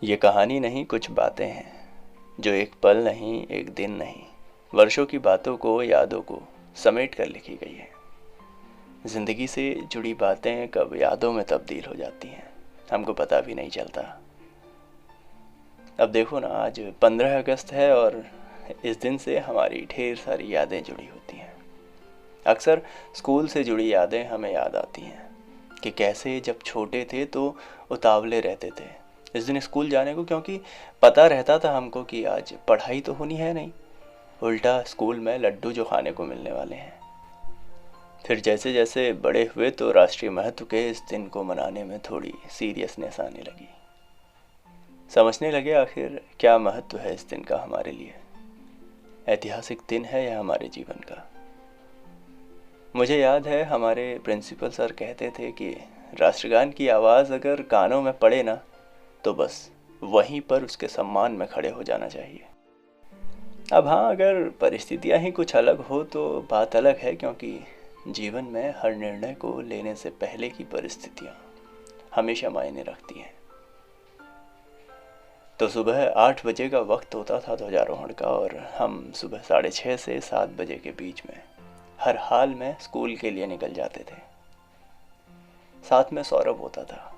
ये कहानी नहीं, कुछ बातें हैं जो एक पल नहीं, एक दिन नहीं, वर्षों की बातों को, यादों को समेट कर लिखी गई है। जिंदगी से जुड़ी बातें कब यादों में तब्दील हो जाती हैं, हमको पता भी नहीं चलता। अब देखो ना, आज 15 अगस्त है और इस दिन से हमारी ढेर सारी यादें जुड़ी होती हैं। अक्सर स्कूल से जुड़ी यादें हमें याद आती हैं कि कैसे जब छोटे थे तो उतावले रहते थे इस दिन स्कूल जाने को, क्योंकि पता रहता था हमको कि आज पढ़ाई तो होनी है नहीं, उल्टा स्कूल में लड्डू जो खाने को मिलने वाले हैं। फिर जैसे जैसे बड़े हुए तो राष्ट्रीय महत्व के इस दिन को मनाने में थोड़ी सीरियसनेस आने लगी। समझने लगे आखिर क्या महत्व है इस दिन का हमारे लिए। ऐतिहासिक दिन है यह हमारे जीवन का। मुझे याद है हमारे प्रिंसिपल सर कहते थे कि राष्ट्रगान की आवाज़ अगर कानों में पड़े ना, तो बस वहीं पर उसके सम्मान में खड़े हो जाना चाहिए। अब हाँ, अगर परिस्थितियाँ ही कुछ अलग हो तो बात अलग है, क्योंकि जीवन में हर निर्णय को लेने से पहले की परिस्थितियाँ हमेशा मायने रखती हैं। तो सुबह 8 बजे का वक्त होता था ध्वजारोहण का, और हम सुबह 6:30 से 7 बजे के बीच में हर हाल में स्कूल के लिए निकल जाते थे। साथ में सौरभ होता था।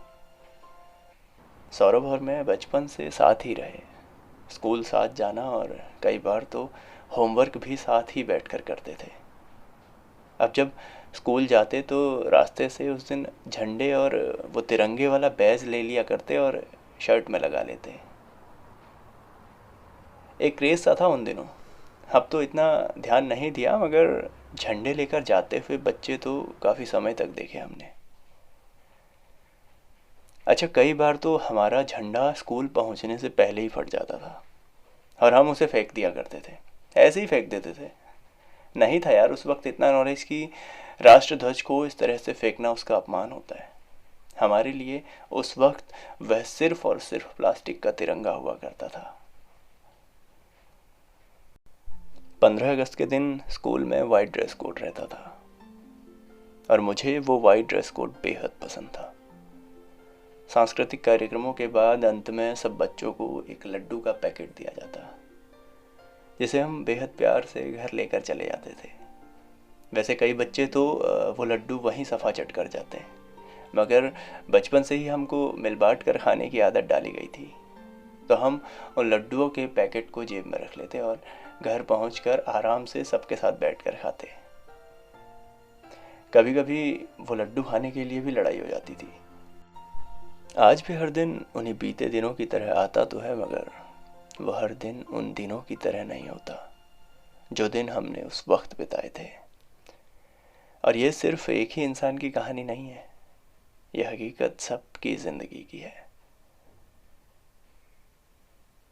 सौरभ और मैं बचपन से साथ ही रहे, स्कूल साथ जाना और कई बार तो होमवर्क भी साथ ही बैठकर करते थे। अब जब स्कूल जाते तो रास्ते से उस दिन झंडे और वो तिरंगे वाला बैज ले लिया करते और शर्ट में लगा लेते। एक क्रेज़ सा था उन दिनों। अब तो इतना ध्यान नहीं दिया, मगर झंडे लेकर जाते हुए बच्चे तो काफ़ी समय तक देखे हमने। अच्छा, कई बार तो हमारा झंडा स्कूल पहुंचने से पहले ही फट जाता था और हम उसे फेंक दिया करते थे, ऐसे ही फेंक देते थे। नहीं था यार उस वक्त इतना नॉलेज कि राष्ट्रध्वज को इस तरह से फेंकना उसका अपमान होता है। हमारे लिए उस वक्त वह सिर्फ और सिर्फ प्लास्टिक का तिरंगा हुआ करता था। 15 अगस्त के दिन स्कूल में वाइट ड्रेस कोड रहता था और मुझे वो वाइट ड्रेस कोड बेहद पसंद था। सांस्कृतिक कार्यक्रमों के बाद अंत में सब बच्चों को एक लड्डू का पैकेट दिया जाता, जिसे हम बेहद प्यार से घर लेकर चले जाते थे। वैसे कई बच्चे तो वो लड्डू वहीं सफ़ा चट कर जाते हैं, मगर बचपन से ही हमको मिल बांट कर खाने की आदत डाली गई थी, तो हम उन लड्डुओं के पैकेट को जेब में रख लेते और घर पहुंचकर आराम से सबके साथ बैठकर खाते। कभी कभी वो लड्डू खाने के लिए भी लड़ाई हो जाती थी। आज भी हर दिन उन्हीं बीते दिनों की तरह आता तो है, मगर वह हर दिन उन दिनों की तरह नहीं होता जो दिन हमने उस वक्त बिताए थे। और ये सिर्फ एक ही इंसान की कहानी नहीं है, यह हकीकत सबकी ज़िंदगी की है।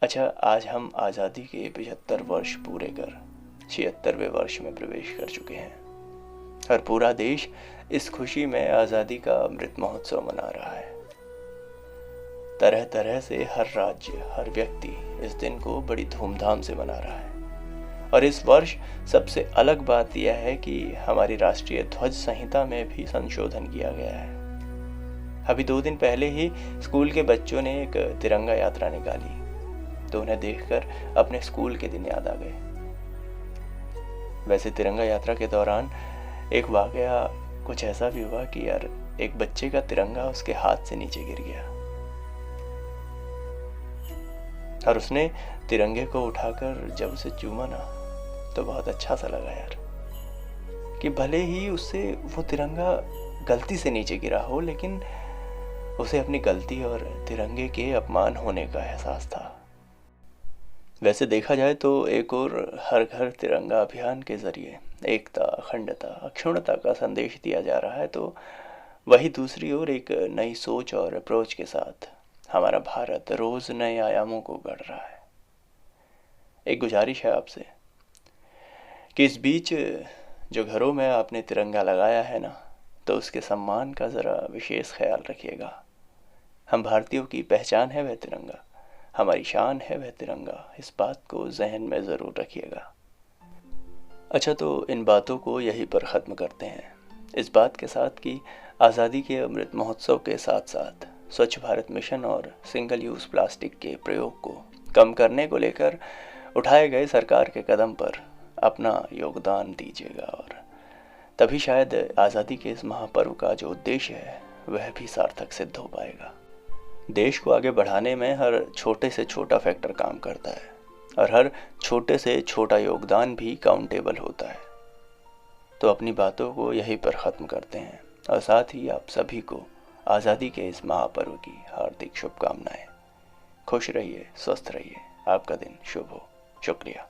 अच्छा, आज हम आज़ादी के 75 वर्ष पूरे कर 76वें वर्ष में प्रवेश कर चुके हैं और पूरा देश इस खुशी में आज़ादी का अमृत महोत्सव मना रहा है। तरह तरह से हर राज्य, हर व्यक्ति इस दिन को बड़ी धूमधाम से मना रहा है। और इस वर्ष सबसे अलग बात यह है कि हमारी राष्ट्रीय ध्वज संहिता में भी संशोधन किया गया है। अभी 2 दिन पहले ही स्कूल के बच्चों ने एक तिरंगा यात्रा निकाली, तो उन्हें देखकर अपने स्कूल के दिन याद आ गए। वैसे तिरंगा यात्रा के दौरान एक वाकया कुछ ऐसा भी हुआ कि यार, एक बच्चे का तिरंगा उसके हाथ से नीचे गिर गया और उसने तिरंगे को उठाकर जब उसे चूमा ना, तो बहुत अच्छा सा लगा यार, कि भले ही उससे वो तिरंगा गलती से नीचे गिरा हो, लेकिन उसे अपनी गलती और तिरंगे के अपमान होने का एहसास था। वैसे देखा जाए तो एक और हर घर तिरंगा अभियान के जरिए एकता, अखंडता, अक्षुण्णता का संदेश दिया जा रहा है, तो वही दूसरी ओर एक नई सोच और अप्रोच के साथ हमारा भारत रोज नए आयामों को गढ़ रहा है। एक गुजारिश है आपसे कि इस बीच जो घरों में आपने तिरंगा लगाया है ना, तो उसके सम्मान का ज़रा विशेष ख्याल रखिएगा। हम भारतीयों की पहचान है वह तिरंगा, हमारी शान है वह तिरंगा, इस बात को जहन में ज़रूर रखिएगा। अच्छा, तो इन बातों को यहीं पर ख़त्म करते हैं, इस बात के साथ कि आज़ादी के अमृत महोत्सव के साथ साथ स्वच्छ भारत मिशन और सिंगल यूज़ प्लास्टिक के प्रयोग को कम करने को लेकर उठाए गए सरकार के कदम पर अपना योगदान दीजिएगा, और तभी शायद आज़ादी के इस महापर्व का जो उद्देश्य है वह भी सार्थक सिद्ध हो पाएगा। देश को आगे बढ़ाने में हर छोटे से छोटा फैक्टर काम करता है और हर छोटे से छोटा योगदान भी काउंटेबल होता है। तो अपनी बातों को यहीं पर ख़त्म करते हैं और साथ ही आप सभी को आज़ादी के इस महापर्व की हार्दिक शुभकामनाएं। खुश रहिए, स्वस्थ रहिए, आपका दिन शुभ हो। शुक्रिया।